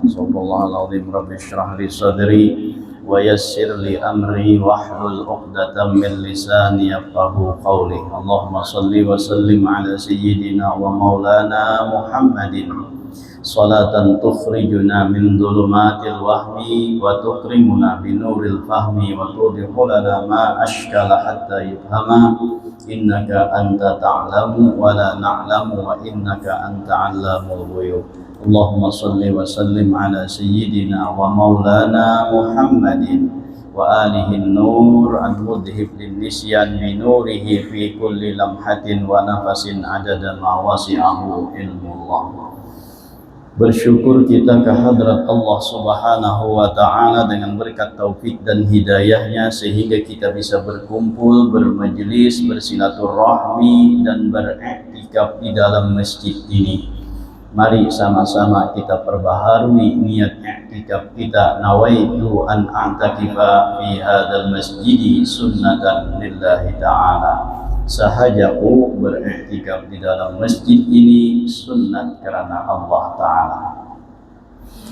Astagfirullahaladzim Rabbi syrah li sadri wa yassir li amri wahlul 'uqdatam min lisani yafqahu qawli. Allahumma salli wa sallim ala sayyidina wa maulana Muhammadin salatan tukhrijuna min dhulumatil wahmi wa tukrimuna binuril fahmi wa tudkhilana ma ashkala hatta yufhama innaka anta ta'lamu wa la na'lamu wa innaka anta 'allamul ghuyub. Allahumma salli wa sallim ala sayyidina wa maulana Muhammadin wa alihi nur al-mudhib lin nisyan bi nurihi fi kulli lamhatin wa nafasin adada ma wasi'ahu ilmullah. Bersyukur kita kehadrat Allah Subhanahu wa ta'ala dengan berkat taufik dan hidayahnya sehingga kita bisa berkumpul, bermajelis, bersilaturahmi dan beriktikaf di dalam masjid ini. Mari sama-sama kita perbaharui niat i'tikaf kita. Nawaitu an a'takifa fi hadzal masjid sunnatan lillahi ta'ala. Sahajaku beriktikaf di dalam masjid ini sunnat karena Allah Ta'ala.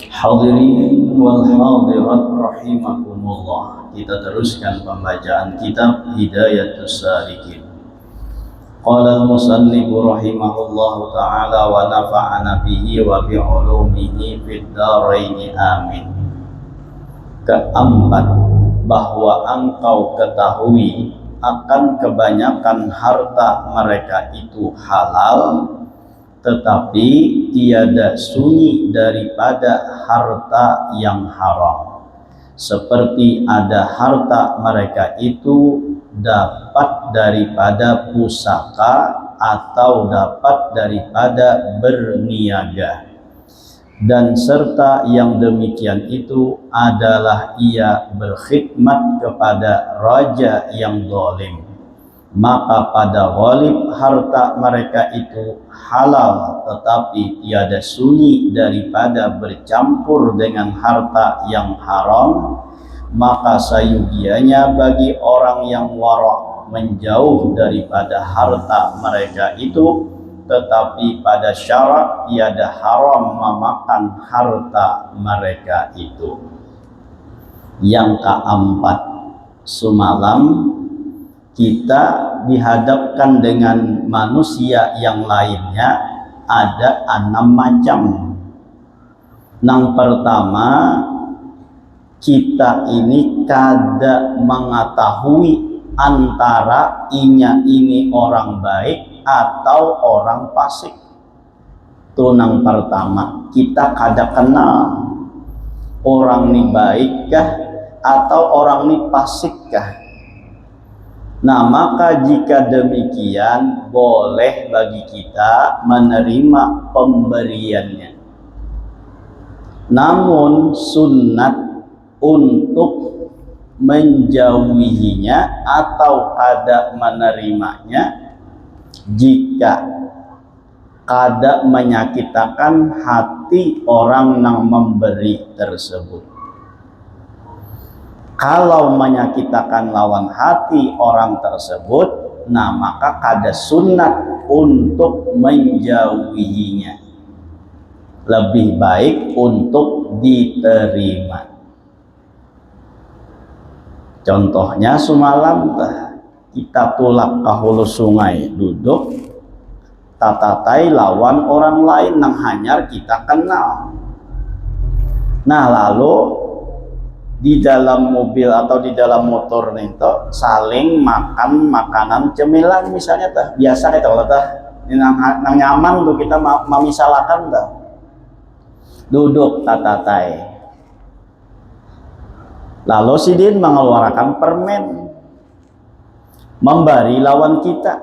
Hadirin wal hadirat rahimakumullah. Kita teruskan pembacaan kitab Hidayatus Salikin. Qala al-musannif rahimahullah ta'ala wa nafa'ana bihi wa bi'ulumihi fid dharain amin. Keempat, bahwa engkau ketahui akan kebanyakan harta mereka itu halal, tetapi tiada sunyi daripada harta yang haram. Seperti ada harta mereka itu dapat daripada pusaka atau dapat daripada berniaga. Dan serta yang demikian itu adalah ia berkhidmat kepada raja yang zalim. Maka pada ghalib harta mereka itu halal, tetapi tiada sunyi daripada bercampur dengan harta yang haram. Maka sayugianya bagi orang yang wara' menjauh daripada harta mereka itu, tetapi pada syarak tiada haram memakan harta mereka itu. Yang keempat, semalam kita dihadapkan dengan manusia yang lainnya ada 6 macam. Yang pertama, kita ini kada mengetahui antara ini orang baik atau orang fasik. Itu yang pertama, kita kada kenal orang ini baik kah atau orang ini fasik kah. Nah, maka jika demikian boleh bagi kita menerima pemberiannya. Namun sunnat untuk menjauhinya atau kada menerimanya jika kada menyakitkan hati orang yang memberi tersebut. Kalau menyakitkan lawan hati orang tersebut, nah maka kada sunnat untuk menjauhinya. Lebih baik untuk diterima. Contohnya semalam kita tulak ke hulu sungai, duduk tatatai lawan orang lain yang hanyar kita kenal. Nah, lalu di dalam mobil atau di dalam motor nih saling makan makanan cemilan misalnya biasa itu kalau nang nyaman tuh kita memisalakan duduk tatatai. Lalu sidin mengeluarkan permen memberi lawan kita.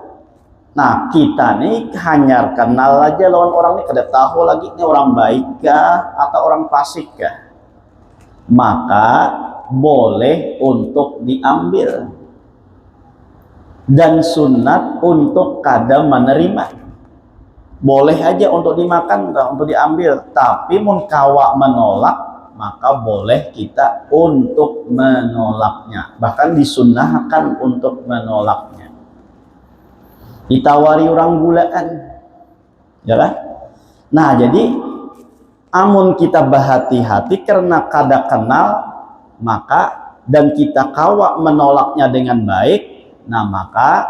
Nah, kita nih hanya kenal aja lawan orang ini, kada tahu lagi ini orang baik kah atau orang fasik kah. Maka boleh untuk diambil dan sunat untuk kada menerima. boleh aja untuk dimakan, untuk diambil. Tapi mun kawa menolak, maka boleh kita untuk menolaknya. Bahkan disunnahkan untuk menolaknya. Ditawari orang gulaan, ya kan? Nah, jadi amun kita berhati-hati karena kada kenal, maka dan kita kawa menolaknya dengan baik, nah maka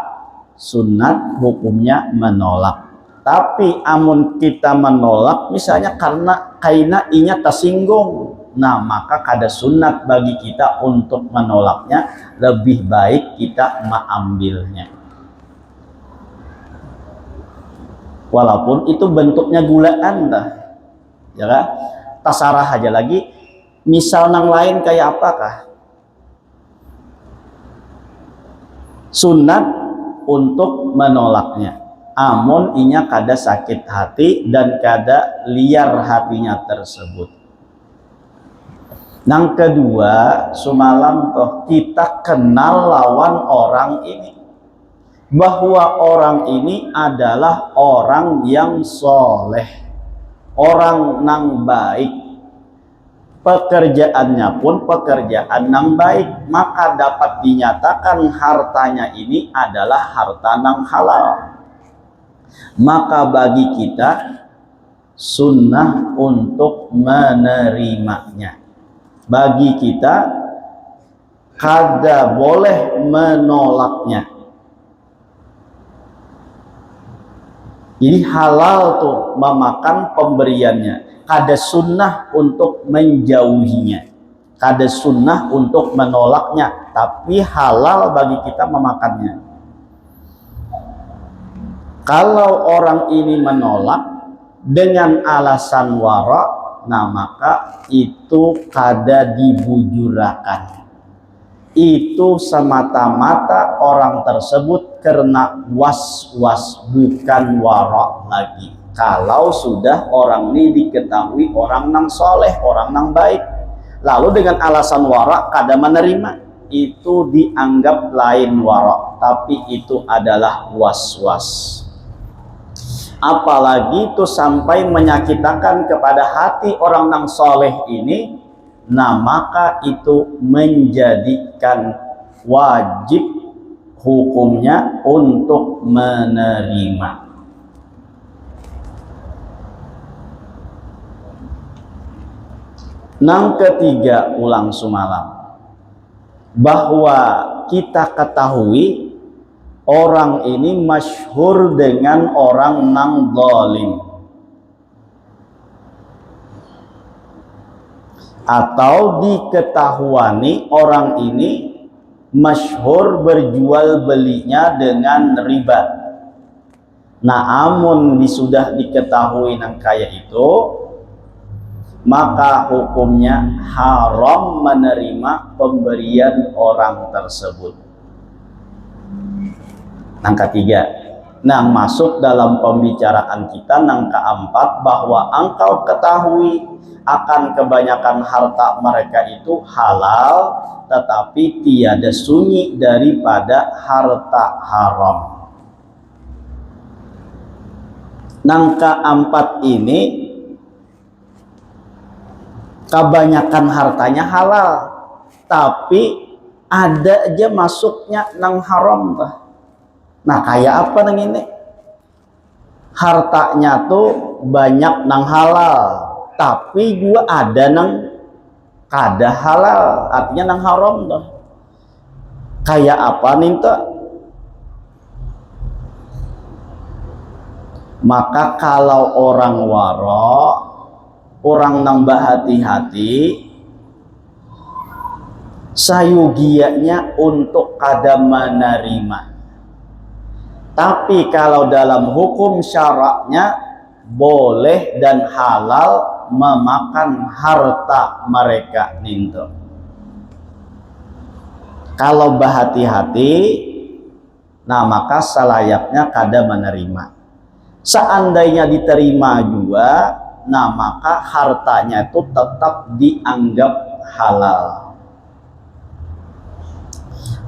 sunat hukumnya menolak. Tapi amun kita menolak misalnya karena kaina inya tersinggung, nah maka kada sunat bagi kita untuk menolaknya, lebih baik kita mengambilnya. Walaupun itu bentuknya gulaan dah, ya kan? Tasarah aja lagi. Misal nang lain kayak apakah? Sunat untuk menolaknya. Amun inya kada sakit hati dan kada liar hatinya tersebut. Nang kedua, semalam toh kita kenal lawan orang ini, bahwa orang ini adalah orang yang soleh, orang nang baik, pekerjaannya pun pekerjaan nang baik, maka dapat dinyatakan hartanya ini adalah harta nang halal. Maka bagi kita sunnah untuk menerimanya. Bagi kita kada boleh menolaknya. Jadi halal tuh memakan pemberiannya. Kada sunnah untuk menjauhinya. Kada sunnah untuk menolaknya. Tapi halal bagi kita memakannya. Kalau orang ini menolak dengan alasan wara, nah maka itu kada dibujurakan. Itu semata-mata orang tersebut karena was-was, bukan wara lagi. Kalau sudah orang ini diketahui orang nang soleh, orang nang baik, lalu dengan alasan wara kada menerima, itu dianggap lain wara, tapi itu adalah was-was. Apalagi itu sampai menyakitkan kepada hati orang nang soleh ini, nah maka itu menjadikan wajib hukumnya untuk menerima. Nang ketiga, ulang semalam, bahwa kita ketahui orang ini masyhur dengan orang nang zalim, atau diketahuani orang ini masyhur berjual belinya dengan riba. Nah, amun sudah diketahui nang kaya itu, maka hukumnya haram menerima pemberian orang tersebut. Nang ketiga, nang masuk dalam pembicaraan kita nang keempat, bahwa engkau ketahui akan kebanyakan harta mereka itu halal, tetapi tiada sunyi daripada harta haram. Nang keempat ini, kebanyakan hartanya halal, tapi ada aja masuknya nang haram. Nah, kayak apa nang ini? Hartanya tuh banyak nang halal, tapi juga ada nang kada halal, artinya nang haram tuh. Kayak apa nih tuh? Maka kalau orang waro, orang nang berhati-hati, sayugianya untuk kada menerima. Tapi kalau dalam hukum syaraknya boleh dan halal memakan harta mereka ninto. Kalau berhati-hati, nah maka selayaknya kada menerima. Seandainya diterima juga, nah maka hartanya itu tetap dianggap halal.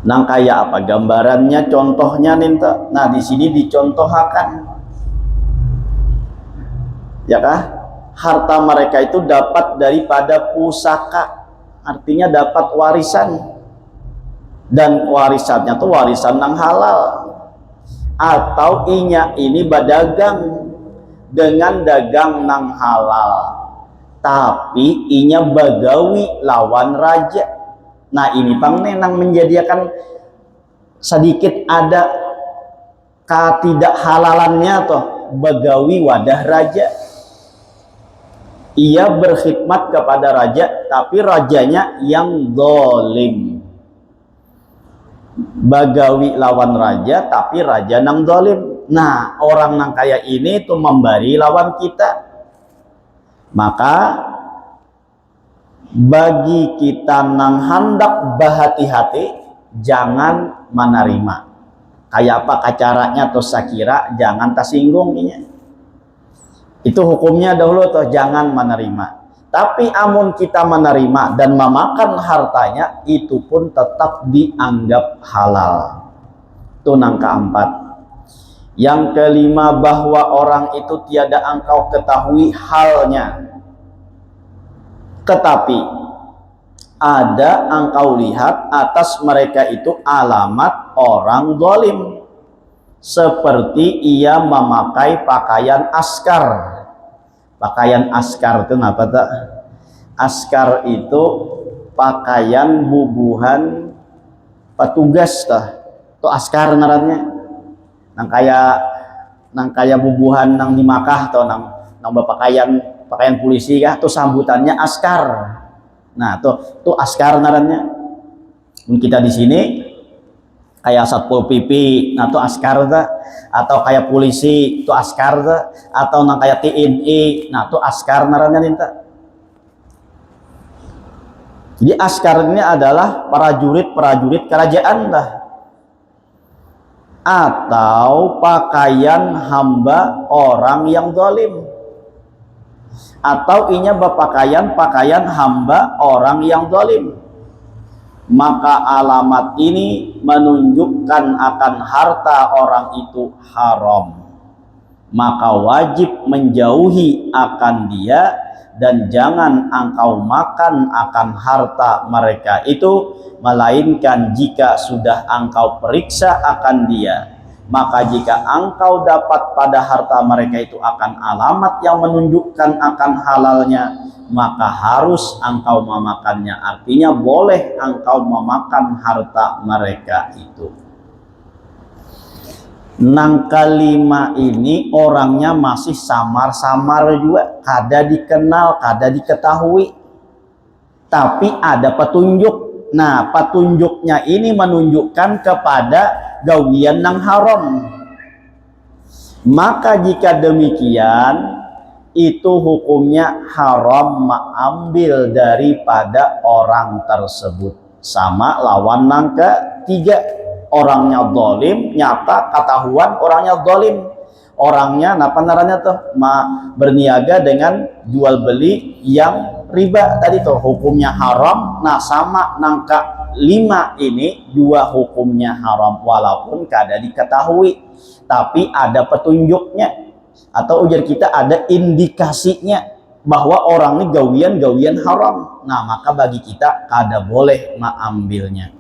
Nah, kayak apa gambarannya, contohnya nih. Nah, di sini dicontohkan ya kah? Harta mereka itu dapat daripada pusaka, artinya dapat warisan, dan warisannya tuh warisan yang halal. Atau inya ini badagang dengan dagang nang halal, tapi inya bagawi lawan raja. Nah ini pang nenang menjadikan sedikit ada ketidakhalalannya toh, bagawi wadah raja. Ia berkhidmat kepada raja, tapi rajanya yang zalim. Bagawi lawan raja, tapi raja nang zalim. Nah orang nang kaya ini tuh memberi lawan kita. Maka bagi kita nang hendak berhati-hati, jangan menerima. Kayak apa caranya tuh sakira, jangan tersinggung ini. Itu hukumnya dahulu tuh, jangan menerima. Tapi amun kita menerima dan memakan hartanya, itu pun tetap dianggap halal. Itu nang keempat. Yang kelima, bahwa orang itu tiada engkau ketahui halnya, tetapi ada engkau lihat atas mereka itu alamat orang zalim, seperti ia memakai pakaian askar. Pakaian askar itu apa tak? Askar itu pakaian bubuhan petugas tah. Itu askar ngarannya. Nang kaya bubuhan nang di Makkah atau nang pakaian polisi kah, tuh sambutannya askar. Nah tuh askar ngarannya. Kita di sini kayak satpol pp, nah tuh askar ta. Atau kayak polisi tuh askar ta. Atau nang kayak TNI, nah tuh askar ngarannya ninta. Jadi askar ini adalah prajurit kerajaan dah. Atau pakaian hamba orang yang zalim, atau inya berpakaian hamba orang yang zalim. Maka alamat ini menunjukkan akan harta orang itu haram, maka wajib menjauhi akan dia, dan jangan engkau makan akan harta mereka itu, melainkan jika sudah engkau periksa akan dia. Maka jika engkau dapat pada harta mereka itu akan alamat yang menunjukkan akan halalnya, maka harus engkau memakannya. Artinya boleh engkau memakan harta mereka itu. Nang kelima ini orangnya masih samar-samar juga, kada dikenal, kada diketahui, tapi ada petunjuk. Nah petunjuknya ini menunjukkan kepada gawian nang haram. Maka jika demikian, itu hukumnya haram mengambil daripada orang tersebut. Sama lawan nang ketiga, orangnya zalim, nyata ketahuan orangnya zalim. Orangnya apa namanya tuh, berniaga dengan jual beli yang riba tadi tuh, hukumnya haram. Nah sama nangka 5 ini dua hukumnya haram, walaupun kada diketahui, tapi ada petunjuknya, atau ujar kita ada indikasinya bahwa orang ini gawian haram. Nah maka bagi kita kada boleh mengambilnya.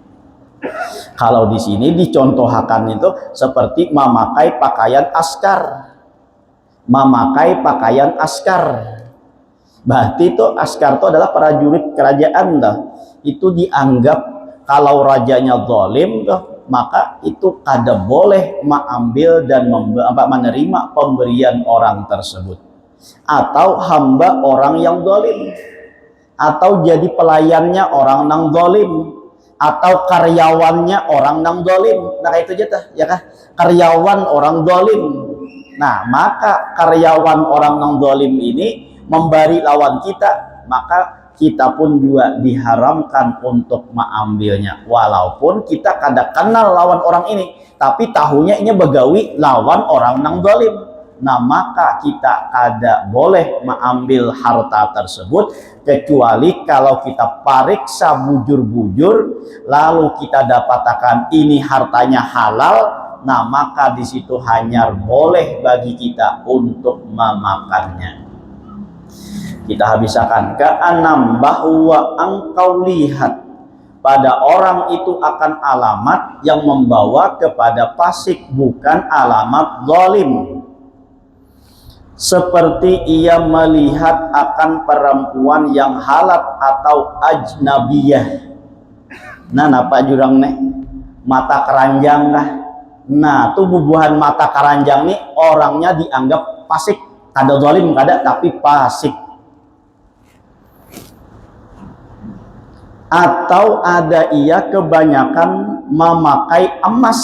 Kalau di sini dicontohkan itu seperti memakai pakaian askar. Memakai pakaian askar. Berarti itu askar itu adalah prajurit kerajaan dah. Itu dianggap kalau rajanya zalim dah, maka itu kada boleh mengambil dan menerima pemberian orang tersebut. Atau hamba orang yang zalim. Atau jadi pelayannya orang yang zalim. Atau karyawannya orang nang zalim. Nah itu aja ya kah? Karyawan orang zalim. Nah maka karyawan orang nang zalim ini memberi lawan kita, maka kita pun juga diharamkan untuk mengambilnya, walaupun kita kada kenal lawan orang ini, tapi tahunya ini begawi lawan orang nang zalim. Nah maka kita kada boleh mengambil harta tersebut, kecuali kalau kita pariksa bujur-bujur, lalu kita dapatkan ini hartanya halal. Nah maka di situ hanya boleh bagi kita untuk memakannya. Kita habiskan keenam, bahwa engkau lihat pada orang itu akan alamat yang membawa kepada fasik, bukan alamat zalim. Seperti ia melihat akan perempuan yang halat atau ajnabiyah. Nah, napa jurang nih? Mata keranjang dah. Nah, tuh bubuhan mata keranjang nih orangnya dianggap fasik. Kada zalim kada, tapi fasik. Atau ada ia kebanyakan memakai emas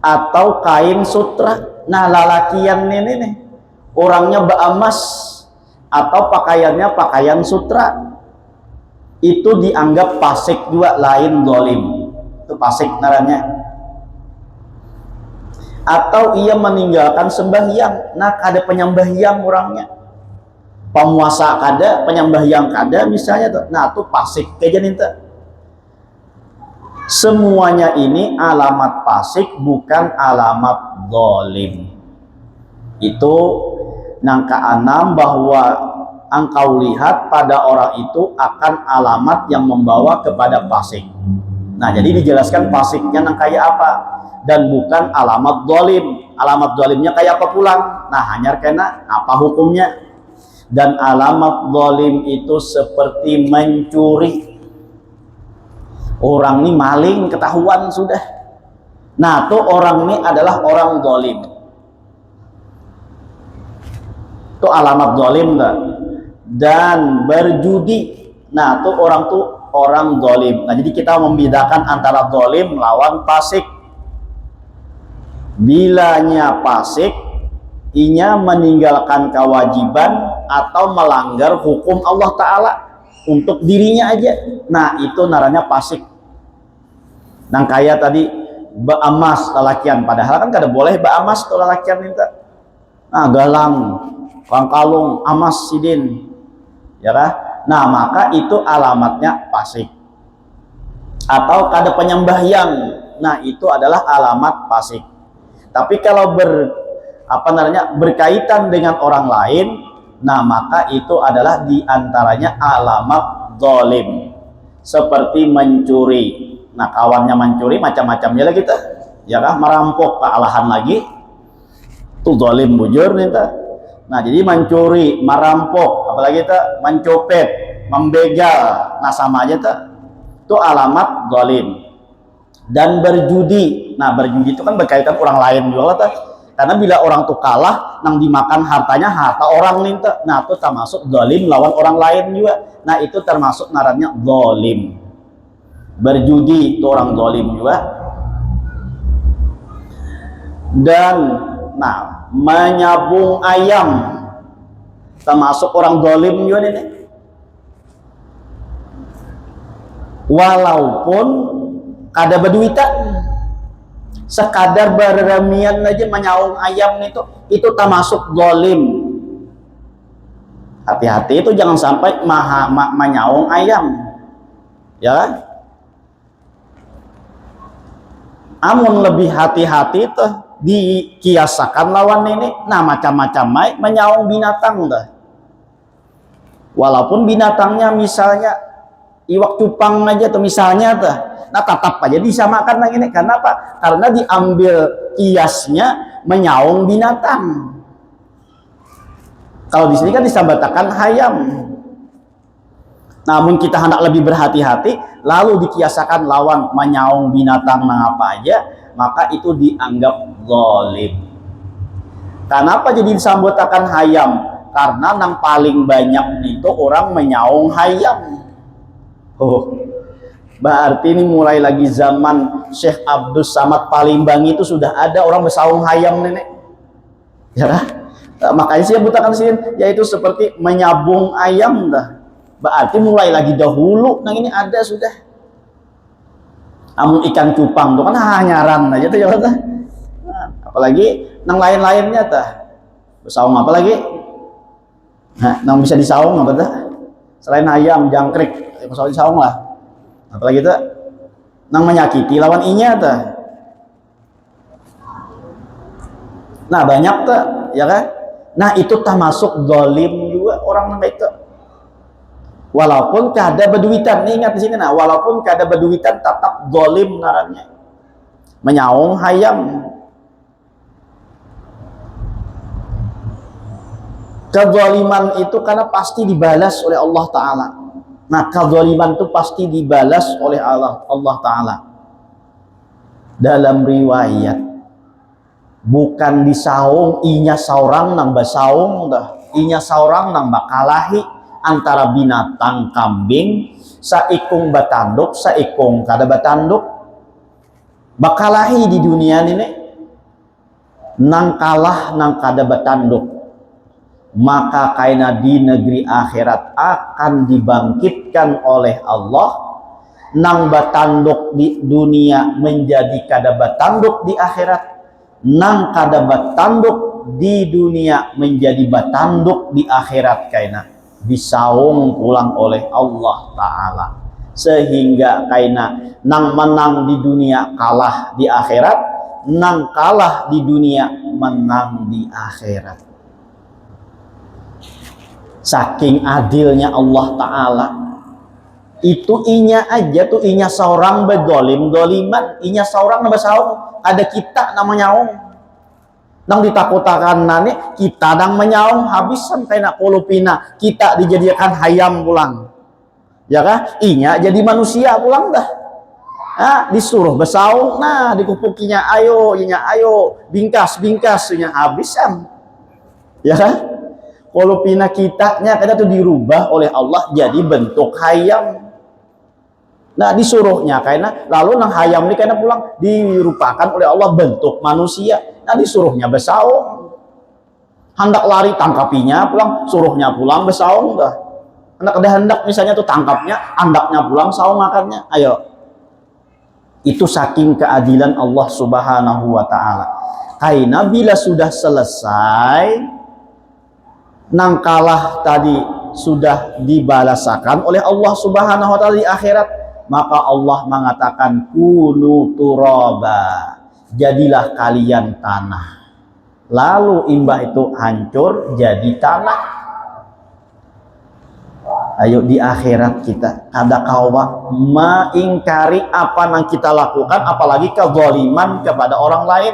atau kain sutra. Nah, lalakian ini nih orangnya beremas atau pakaiannya pakaian sutra, itu dianggap fasik juga, lain zalim. Itu fasik naranya. Atau ia meninggalkan sembahyang. Nah, kada penyembahyang orangnya, pemuasa kada, penyembahyang kada misalnya tuh. Nah, tuh fasik kejadian itu. Semuanya ini alamat fasik, bukan alamat zalim. Itu nangka enam, bahwa engkau lihat pada orang itu akan alamat yang membawa kepada fasik. Nah, jadi dijelaskan fasiknya nang kayak apa, dan bukan alamat zalim. Alamat zalimnya kayak apa pulang? Nah, hanya kena apa hukumnya. Dan alamat zalim itu seperti mencuri. Orang ini maling ketahuan sudah. Nah, tuh orang ini adalah orang zalim. Itu alamat zalim dah. Dan berjudi. Nah, tuh orang zalim. Nah, jadi kita membedakan antara zalim lawan fasik. Bilanya fasik, inya meninggalkan kewajiban atau melanggar hukum Allah Ta'ala untuk dirinya aja. Nah, itu naranya fasik. Nang kaya tadi beamas lalakian, padahal kan kada boleh beamas tuh lalakian minta. Nah, galang, kalung, amas sidin, ya kah? Nah, maka itu alamatnya fasik. Atau kada penyembahyang, nah itu adalah alamat fasik. Tapi kalau berkaitan dengan orang lain, nah maka itu adalah diantaranya alamat zalim. Seperti mencuri. Nah, kawannya mencuri macam-macamnya lah kita, ya kah? Merampok kealahan lagi, itu zalim bujur nih. Nah, jadi mencuri, merampok, apalagi kita mencopet, membegal, nah sama aja itu alamat zalim. Dan berjudi. Nah, berjudi itu kan berkaitan orang lain juga lah. Karena bila orang tuh kalah, nang dimakan hartanya harta orang nih. Nah, itu termasuk zalim lawan orang lain juga. Nah, itu termasuk ngarannya zalim. Berjudi itu orang zalim juga. Dan nah, menyabung ayam termasuk orang zalim juga nih. Walaupun kada berduitan, sekadar berremian aja menyaung ayam itu termasuk zalim. Hati-hati itu, jangan sampai menyaung ayam, ya. Amun lebih hati-hati itu dikiasakan lawan ini. Nah, macam-macam menyaung binatang dah. Walaupun binatangnya misalnya iwak cupang aja tuh misalnya tuh. Nah, tetap aja disamakan lagi ini. Karena apa? Karena diambil kiasnya menyaung binatang. Kalau di sini kan disambatakan hayam. Namun kita hendak lebih berhati-hati, lalu dikiasakan lawan menyaung binatang nang apa aja, maka itu dianggap zalim. Kenapa jadi disambatakan hayam? Karena nang paling banyak itu orang menyaung hayam. Oh, berarti ini mulai lagi zaman Syekh Abdul Samad Palembang itu sudah ada orang bersaung hayam nenek, ya kan? Nah, makanya saya butakan sini, yaitu seperti menyabung ayam dah. Berarti mulai lagi dahulu, nah ini ada sudah. Amun ikan cupang tuh kan hanyaran aja tuh, ya kan? Nah, apalagi nang lain-lainnya tah, bersaung apa lagi? Nah, nang bisa disaung apa tah? Selain ayam, jangkrik, bisa disaung lah. Apalagi tuh, nang menyakiti lawan inya tah. Nah, banyak tuh, ya kan? Nah, itu termasuk zalim juga. dua orang nang itu. Walaupun kada beduitan, nih ingat di sini nah, walaupun kada beduitan tetap zalim ngarannya. Menyaung hayam. Kezaliman itu karena pasti dibalas oleh Allah Ta'ala. Nah, kezaliman itu pasti dibalas oleh Allah Ta'ala. Dalam riwayat, bukan disaung, inya saurang nang basaung dah. Inya saurang nang bakalahi antara binatang kambing, saikung batanduk, saikung kada batanduk. Bakalahi di dunia ini, nang kalah nang kada batanduk. Maka kaina di negeri akhirat akan dibangkitkan oleh Allah, nang batanduk di dunia menjadi kada batanduk di akhirat, nang kada batanduk di dunia menjadi batanduk di akhirat, kaina disaung pulang oleh Allah Ta'ala, sehingga kaina nang menang di dunia kalah di akhirat, nang kalah di dunia menang di akhirat. Saking adilnya Allah Ta'ala, itu inya aja tuh, inya seorang berdolim-doliman, inya seorang basaung, ada kita namanya nyaung nang ditakutakan nane kita nang menyaung habisan kayak kolopina kita dijadikan hayam pulang, ya kah? Inya jadi manusia pulang dah. Nah, disuruh basaung, nah dikupukinya ayo, inya ayo bingkas inya habisan, ya kah? Kalau pina kitanya kada tuh dirubah oleh Allah jadi bentuk hayam. Nah disuruhnya karena lalu nang hayam ini karena pulang dirupakan oleh Allah bentuk manusia. Nah disuruhnya besaung. Hendak lari tangkapinya pulang, suruhnya pulang besaung dah. Hendak misalnya tuh tangkapnya, andaknya pulang saung makannya. Ayo. Itu saking keadilan Allah Subhanahu wa Ta'ala. Karena bila sudah selesai, nang kalah tadi sudah dibalasakan oleh Allah Subhanahu wa Ta'ala di akhirat, maka Allah mengatakan kunu turaba, jadilah kalian tanah. Lalu imbah itu hancur jadi tanah. Ayo di akhirat kita kada kawa mengingkari apa yang kita lakukan, apalagi kezaliman kepada orang lain,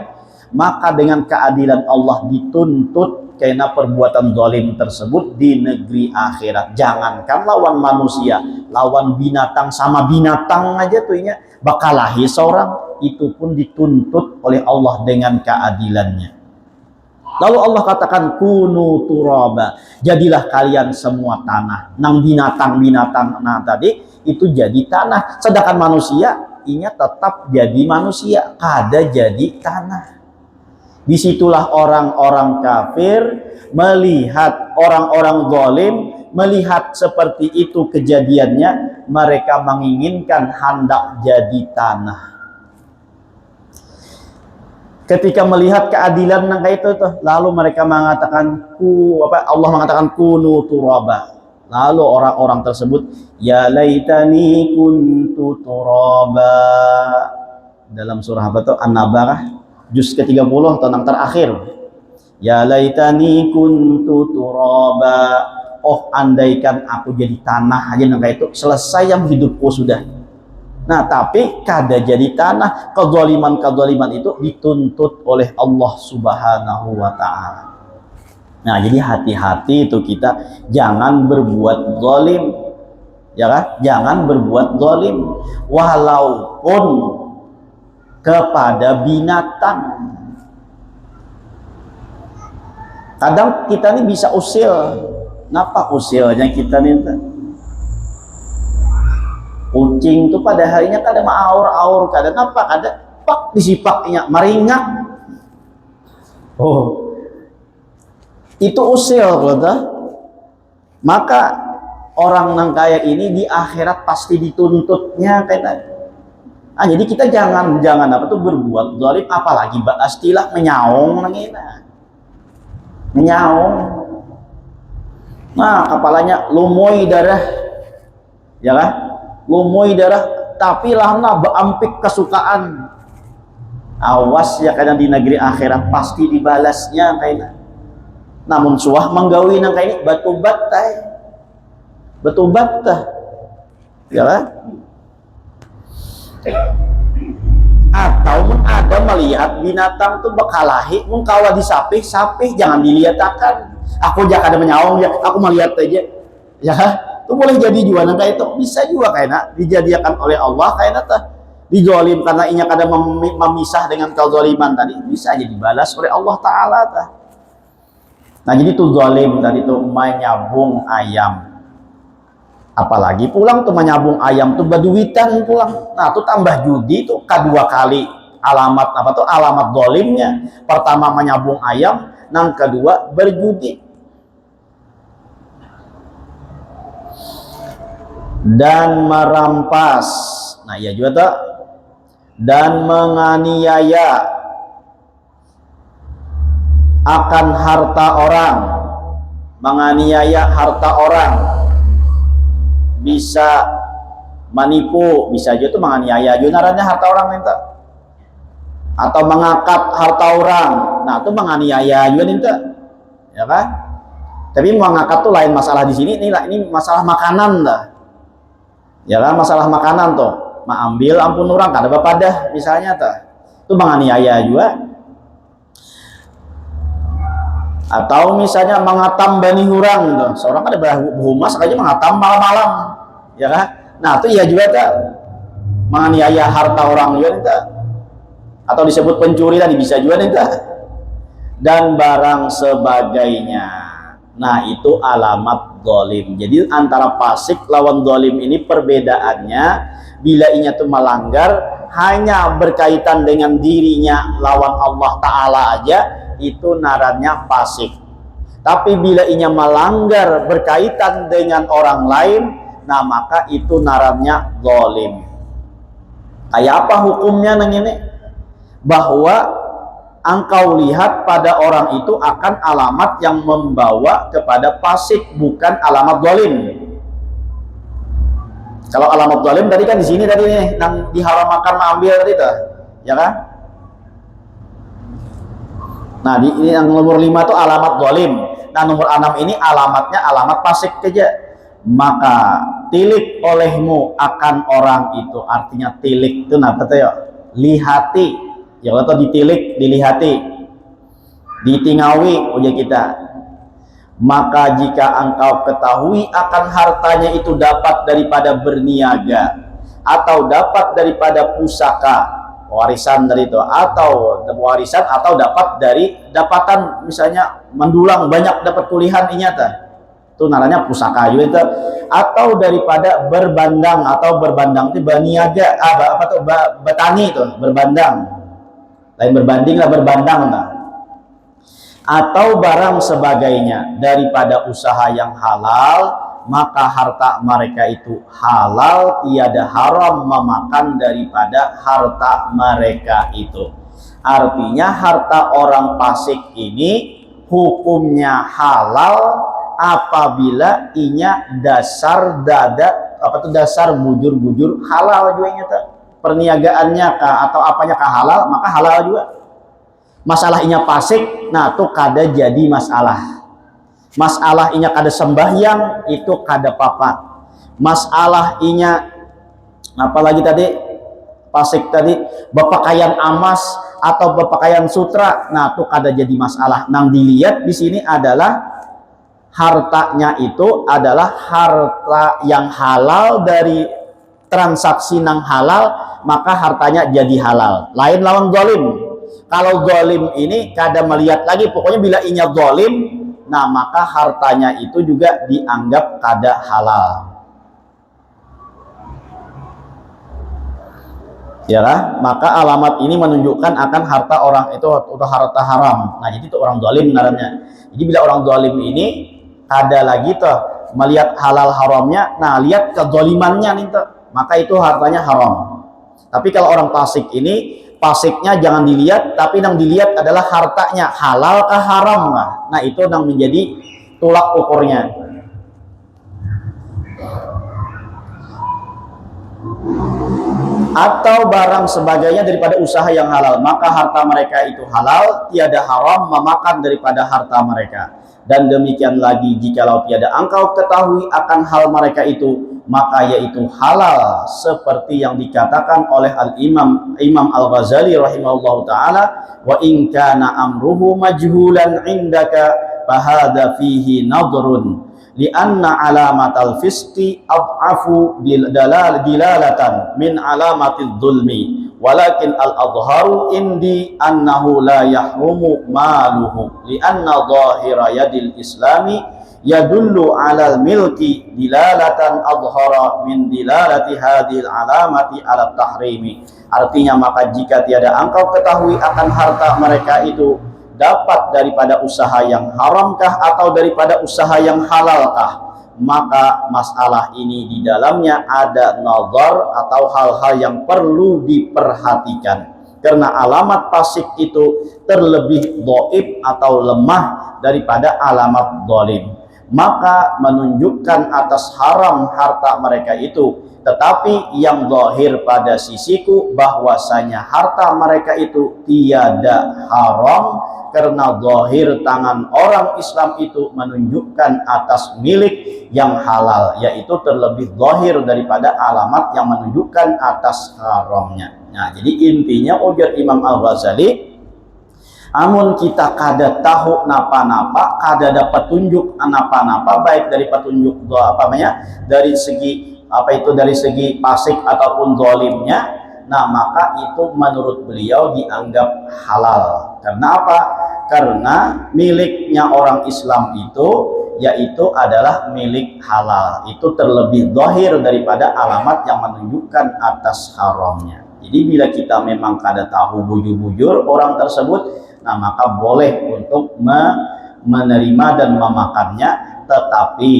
maka dengan keadilan Allah dituntut karena perbuatan zalim tersebut di negeri akhirat. Jangankan lawan manusia, lawan binatang, sama binatang aja tuh inya bakalahi seorang, itu pun dituntut oleh Allah dengan keadilannya. Lalu Allah katakan kunu turaba, jadilah kalian semua tanah. Nang binatang-binatang nah tadi itu jadi tanah, sedangkan manusia inya tetap jadi manusia, kada jadi tanah. Disitulah orang-orang kafir melihat orang-orang zalim, melihat seperti itu kejadiannya, mereka menginginkan hendak jadi tanah. Ketika melihat keadilan nang kayak itu tuh, lalu mereka mengatakan Allah mengatakan kunu turaba. Lalu orang-orang tersebut, ya laitani kuntu turaba. Dalam surah apa tuh? An-Naba juz ke-30 atau yang terakhir. Ya laitani kuntu turaba. Oh andaikan aku jadi tanah aja nang kayak itu, selesai yang hidupku sudah. Nah tapi kada jadi tanah, kezaliman itu dituntut oleh Allah Subhanahu wa Ta'ala. Nah jadi hati-hati itu kita jangan berbuat zalim, ya kan? Jangan berbuat zalim walaupun kepada binatang. Kadang kita ini bisa usil. Kenapa usilnya kita nih? Kucing tuh pada harinya kada maaur-aur, kada napa, kada pak disipaknya maringak. Oh, itu usil kalau. Maka orang nang kaya ini di akhirat pasti dituntutnya kayak. Jadi kita jangan apa tuh berbuat zalim, apalagi istilah menyaung nangina. Menyaung. Nah, kepalanya lumoi darah. Ya kan? Lumoi darah, tapi lahna baampik kesukaan. Awas ya kadang di negeri akhirat pasti dibalasnya kayaknya. namun suah menggawi nang ini batu batah ya kan? Atau ada melihat binatang tuh bekalahi mengkawa disapih jangan dilihat-akan. Aku jangan ada menyaung ya, aku melihat aja ya, itu boleh jadi juga nang kayak itu bisa juga kayaknya dijadikan oleh Allah kayaknya tah dizolim karena inya kada memisah dengan kezaliman tadi, bisa jadi dibalas oleh Allah Ta'ala tah. Nah jadi tuh zalim tadi tuh menyabung ayam, apalagi pulang tuh menyabung ayam tuh baduitan pulang. Nah tuh tambah judi tuh kedua kali alamat apa tuh alamat zalimnya. Pertama menyabung ayam, yang kedua berjudi. Dan merampas, nah iya juga tuh, dan menganiaya akan harta orang, menganiaya harta orang, bisa menipu, bisa juga tuh menganiaya juga naranya harta orang minta, atau mengangkat harta orang, nah itu menganiaya juga minta, ya kan? Tapi mengangkat tuh lain masalah di sini, ini masalah makanan dah, ya kan? Masalah makanan tuh, ambil ampun orang kada bapadah misalnya tuh, itu menganiaya juga. Atau misalnya mengatam bani hurang tuh, seorang kan ada humas aja mengatam malam-malam, ya kan? Nah itu ya juga tuh menganiaya harta orang juga nih tuh. Atau disebut pencuri tadi bisa juga nih tuh. Dan barang sebagainya. Nah itu alamat zalim. Jadi antara fasik lawan zalim ini perbedaannya, bila inya tuh melanggar hanya berkaitan dengan dirinya lawan Allah Ta'ala aja, itu narannya fasik. Tapi bila inya melanggar berkaitan dengan orang lain, nah maka itu narannya zalim. Kayak apa hukumnya nang ini? Bahwa engkau lihat pada orang itu akan alamat yang membawa kepada fasik, bukan alamat zalim. Kalau alamat zalim tadi kan di sini tadi nih, yang diharamkan mengambil tadi tuh, ya kan? Nah ini yang nomor 5 itu alamat zalim. Nah nomor 6 ini alamatnya alamat fasik saja. Maka tilik olehmu akan orang itu, artinya tilik itu apa tuh ya? Lihati, ya atau ditilik, dilihati, ditingawi ujar kita. Maka jika engkau ketahui akan hartanya itu dapat daripada berniaga, atau dapat daripada pusaka warisan dari itu, atau warisan, atau dapat dari dapatan misalnya mendulang banyak dapat kulihan inyata, itu namanya pusaka juga itu, atau daripada berbandang, atau berbandang itu berniaga apa tuh betani itu berbandang, lain berbanding lah berbandang nah. Atau barang sebagainya daripada usaha yang halal, maka harta mereka itu halal, tiada haram memakan daripada harta mereka itu. Artinya harta orang fasik ini hukumnya halal apabila inya dasar dasar bujur-bujur halal juga nyata. Perniagaannya kah atau apanya kah halal, maka halal juga. Masalah inya fasik, nah tuh kada jadi masalah. Masalah inya kada sembahyang, itu kada papa. Masalah inya apalagi tadi fasik tadi berpakaian emas atau berpakaian sutra, nah tuh kada jadi masalah. Nang dilihat di sini adalah hartanya itu adalah harta yang halal dari transaksi nang halal, maka hartanya jadi halal. Lain lawan zalim. Kalau zalim ini kada melihat lagi, pokoknya bila inya zalim, nah maka hartanya itu juga dianggap kada halal. Ya kan? Maka alamat ini menunjukkan akan harta orang itu atau harta haram. Nah jadi itu orang zalim namanya. Jadi bila orang zalim ini kada lagi tuh melihat halal haramnya, nah lihat kezalimannya nih tuh, maka itu hartanya haram. Tapi kalau orang fasik ini, fasiknya jangan dilihat, tapi yang dilihat adalah hartanya halal kah haram kah. Nah itu yang menjadi tolak ukurnya. atau barang sebagainya daripada usaha yang halal, maka harta mereka itu halal, tiada haram memakan daripada harta mereka. Dan demikian lagi jikalau tiada engkau ketahui akan hal mereka itu, maka yaitu halal, seperti yang dikatakan oleh Imam Al-Ghazali rahimahullahu taala, wa in kana amruhu majhulan indaka fahada fihi nadrun lianna alamatal fisqi ad'afu dilalatan min alamatil zulmi walakin al-adharu indi annahu la yahrumu maluhu lianna zahira yadil islami yadullu alal milki dilalatan adhara min dilalati hadil alamati ala tahrimi. Artinya, maka jika tiada engkau ketahui akan harta mereka itu dapat daripada usaha yang haramkah atau daripada usaha yang halalkah, maka masalah ini di dalamnya ada nazar atau hal-hal yang perlu diperhatikan, karena alamat fasik itu terlebih dhaif atau lemah daripada alamat zalim, maka menunjukkan atas haram harta mereka itu. Tetapi yang zahir pada sisiku bahwasanya harta mereka itu tiada haram, karena zahir tangan orang Islam itu menunjukkan atas milik yang halal, yaitu terlebih zahir daripada alamat yang menunjukkan atas haramnya. Nah, jadi intinya ujar Imam Al-Ghazali, amun kita kada tahu napa-napa, kada dapat tunjuk napa-napa, baik dari petunjuk dari segi dari segi fasik ataupun zalimnya, nah maka itu menurut beliau dianggap halal. Karena apa? Karena miliknya orang Islam itu yaitu adalah milik halal, itu terlebih zahir daripada alamat yang menunjukkan atas haramnya. Jadi bila kita memang kada tahu bujur-bujur orang tersebut, nah maka boleh untuk menerima dan memakannya, tetapi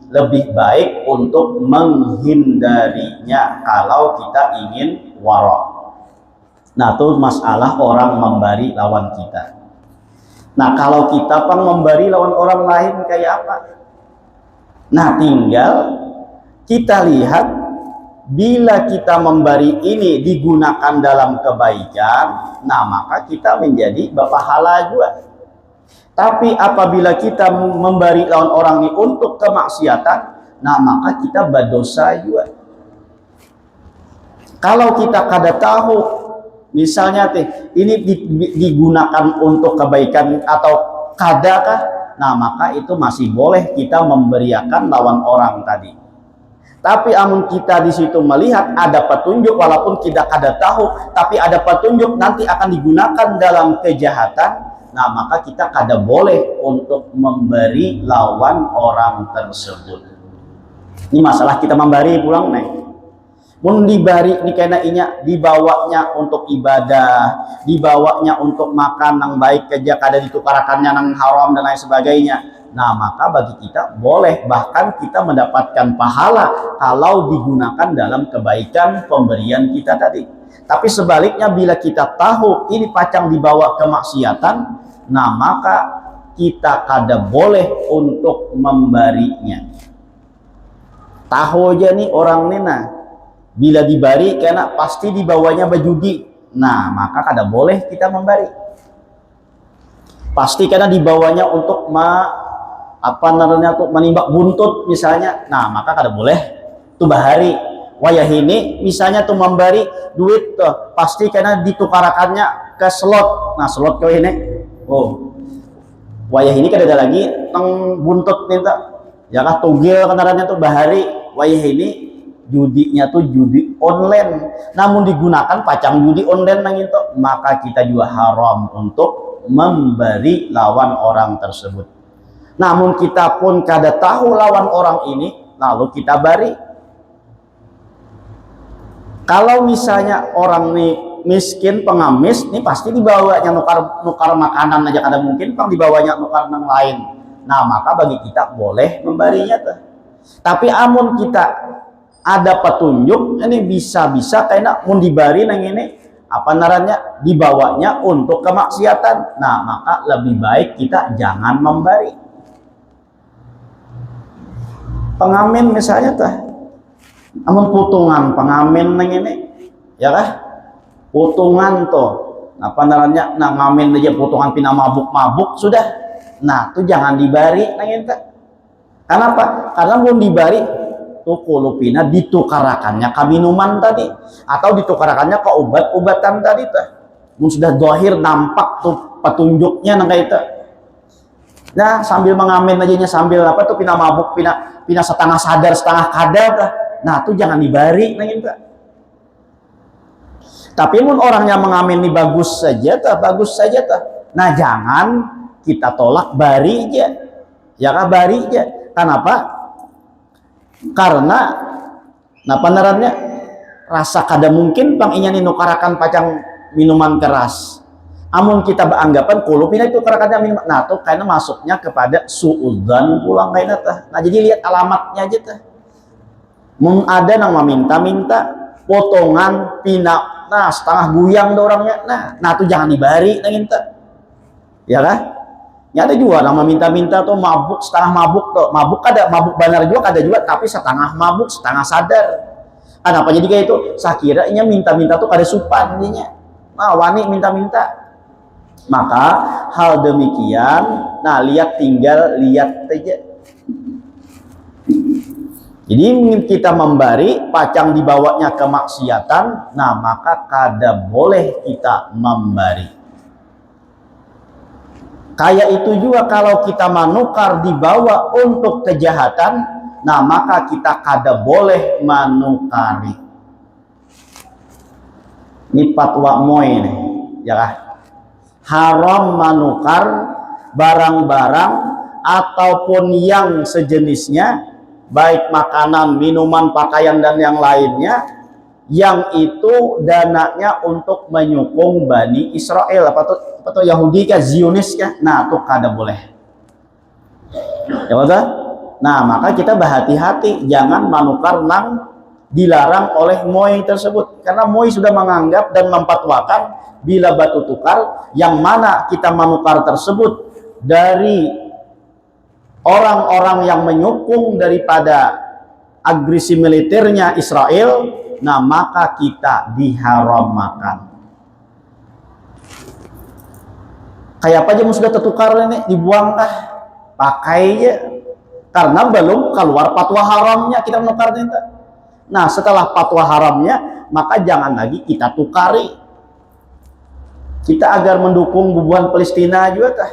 lebih baik untuk menghindarinya kalau kita ingin wara'. Nah, itu masalah orang membari lawan kita. Nah, kalau kita membari lawan orang lain kayak apa? Nah, tinggal kita lihat, bila kita membari ini digunakan dalam kebaikan, nah maka kita menjadi berpahala juga. Tapi apabila kita memberi lawan orang ini untuk kemaksiatan, nah maka kita berdosa juga. Kalau kita kada tahu, misalnya ini digunakan untuk kebaikan atau kadakah, nah maka itu masih boleh kita memberiakan lawan orang tadi. Tapi amun kita di situ melihat ada petunjuk, walaupun kita kada tahu, tapi ada petunjuk nanti akan digunakan dalam kejahatan, nah maka kita kada boleh untuk memberi lawan orang tersebut. Ini masalah kita memberi pulang nih. Mun dibari ini kena inya dibawanya untuk ibadah, dibawanya untuk makan yang baik kerja, kada ditukarakannya yang haram dan lain sebagainya. Nah maka bagi kita boleh, bahkan kita mendapatkan pahala kalau digunakan dalam kebaikan pemberian kita tadi. Tapi sebaliknya bila kita tahu ini pacang dibawa kemaksiatan, nah maka kita kada boleh untuk memberinya. Tahu aja nih orang ini, nah bila dibari karena pasti dibawanya berjudi, nah maka kada boleh kita memberi. Pasti karena dibawanya untuk untuk menimbak buntut misalnya, nah maka kada boleh tuh bahari. Wayah ini misalnya tuh memberi duit tuh pasti karena ditukarakannya ke slot. Nah slot kau ini, oh wayah ini kada ada lagi teng buntut nih tuh, ya kah tugil kenarannya tuh bahari. Wayah ini judinya tuh judi online, namun digunakan pacang judi online nang itu, maka kita juga haram untuk memberi lawan orang tersebut. Namun kita pun kada tahu lawan orang ini, lalu kita bari. Kalau misalnya orang nih miskin, pengamis, nih pasti dibawanya nukar makanan aja kada mungkin pang dibawanya nukar yang lain. Nah maka bagi kita boleh memberinya tuh. Tapi amun kita ada petunjuk ini bisa-bisa kayaknya mun dibari nang ini dibawanya untuk kemaksiatan, nah maka lebih baik kita jangan memberi. Pengamen misalnya tuh Amun putungan pengamen neng ini, ya kah? Putungan tuh, nah pandarannya, nah ngamen aja putungan pina mabuk-mabuk sudah. Nah tuh jangan dibari neng ente. Kenapa? Karena mau dibari tuh kulupina ditukarakannya ke minuman tadi, atau ditukarakannya ke obat-obatan tadi tuh. Mun sudah dohir nampak tuh petunjuknya neng itu. Nah sambil mengamen aja nya sambil apa tuh pina mabuk, pina setengah sadar setengah kadar tuh. Nah tuh jangan dibari neng ente. Tapi mun orangnya mengamen ini bagus saja tuh, bagus saja tuh. Nah jangan kita tolak bari aja. Ya kah bari aja. Kenapa? Karena nah penerannya rasa kada mungkin pang inya nukarakan pacang minuman keras. Amun kita beranggapan kulupina itu karakannya minuman. Nah tuh karena masuknya kepada suudzan pulang kayaknya tuh. Nah jadi lihat alamatnya aja tuh. Mun ada nang meminta-minta potongan pina, nah setengah buyang orangnya, nah tuh jangan dibari nang minta, ya kan? Ya ada juga nama minta-minta tuh mabuk setengah mabuk tuh, mabuk kada mabuk benar juga kada juga, tapi setengah mabuk setengah sadar. Kenapa jadi kayak itu? Saya kira ini minta-minta tuh kada supan ininya, nah wani minta-minta. Maka hal demikian, nah tinggal lihat aja. Jadi kita membari pacang dibawanya kemaksiatan, nah maka kada boleh kita membari. Kayak itu juga kalau kita menukar dibawa untuk kejahatan, nah maka kita kada boleh menukari. Ini fatwa MUI nih, ya kah? Haram menukar barang-barang ataupun yang sejenisnya, baik makanan, minuman, pakaian dan yang lainnya, yang itu dananya untuk menyokong Bani Israel apa tuh Yahudi kah, Zionis kah, nah tuh kada boleh, ya betul. Nah maka kita berhati-hati jangan menukar nang dilarang oleh MUI tersebut, karena MUI sudah menganggap dan memfatwakan bila batu tukar yang mana kita menukar tersebut dari orang-orang yang menyokong daripada agresi militernya Israel, nah maka kita diharamkan. Kayak apa aja sudah tertukar ini, dibuangkah? Pakai aja. Karena belum keluar fatwa haramnya kita menukar itu. Nah setelah fatwa haramnya, maka jangan lagi kita tukari. Kita agar mendukung bubuhan Palestina juga kah?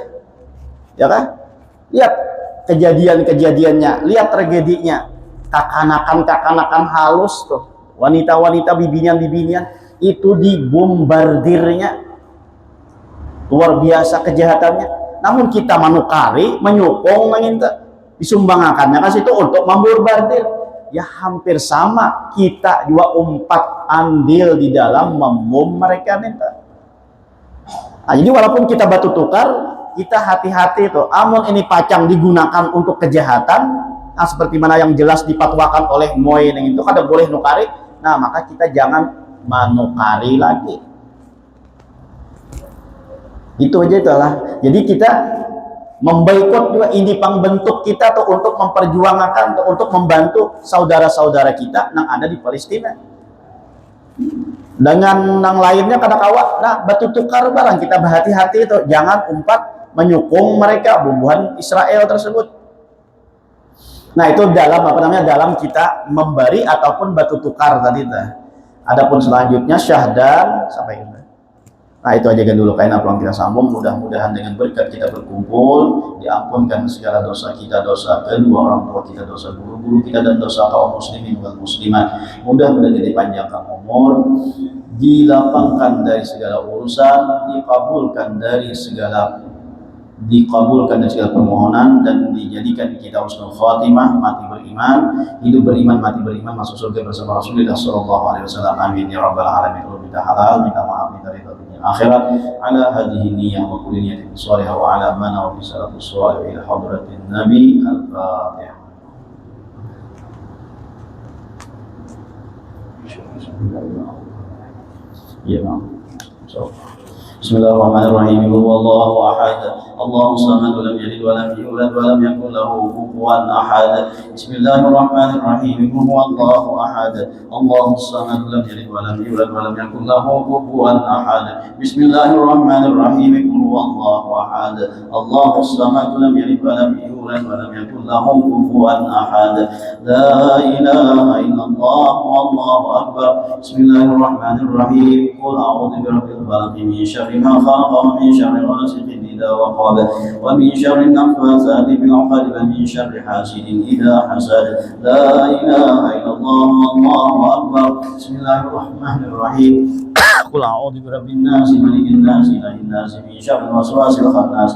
Ya kan? Lihat kejadian-kejadiannya, lihat tragedinya, kakanakan halus tuh, wanita-wanita bibinian itu dibombardirnya, luar biasa kejahatannya. Namun kita menukari, menyokong, menginta, disumbangkannya ke situ untuk membombardir, ya hampir sama kita juga umpat andil di dalam membom mereka minta. Nah, jadi walaupun kita batu tukar, kita hati-hati tuh. Amun ini pacang digunakan untuk kejahatan, nah seperti mana yang jelas dipatwakan oleh MUI itu kada boleh nukari. Nah maka kita jangan menukari lagi. Itu aja itulah. Jadi kita memboikot juga ini pang bentuk kita tuh untuk memperjuangkan, tuh, untuk membantu saudara-saudara kita yang ada di Palestina. Dengan yang lainnya kada kawa, nah batu tukar barang kita berhati-hati itu, jangan umpat menyokong mereka bubuhan Israel tersebut. Nah itu dalam apa namanya, dalam kita memberi ataupun batu tukar tadi. Adapun selanjutnya syahdan sampai ini. Nah itu aja kan dulu kain apa yang kita sambung. Mudah-mudahan dengan berkat kita berkumpul diampunkan segala dosa kita, dosa kedua orang tua kita, dosa guru-guru kita, dan dosa kaum muslimin dan muslimat. Mudah-mudahan dipanjangkan umur, dilapangkan dari segala urusan, dikabulkan dari segala permohonan, dan dijadikan kita husnul khatimah, mati beriman, hidup beriman, mati beriman, masuk surga bersama Rasulullah sallallahu alaihi wasallam. Amin ya rabbal alamin. Minta halal, minta maaf, minta ridha dunia akhirat. Ala hadhihi niyyah wa kulli niyatin shalihah wa ala mana wa bi salatus shalih ila hadratin nabi. Al-Fatihah. Ya, so بسم الله الرحمن الرحيم قل هو الله احد الله الصمد لم يلد ولم يولد ولم يكن له كفوا احد بسم الله الرحمن الرحيم قل هو الله احد الله الصمد لم يلد ولم يولد ولم يكن له كفوا احد بسم الله الرحمن الرحيم قل هو الله احد الله الصمد لم يلد ولم يولد ولم يكن له كفوا احد لا اله الا الله والله اكبر بسم الله الرحمن الرحيم قل اعوذ برب الفلق من شر ما خلق ومن شر غاسق إذا وقب ومن شر النفاثات في العقد ومن شر حاسد إذا حسد لا إله إلا الله والله أكبر بسم الله الرحمن الرحيم قل أعوذ برب الناس ملك الناس إله الناس من شر الوسواس الخناس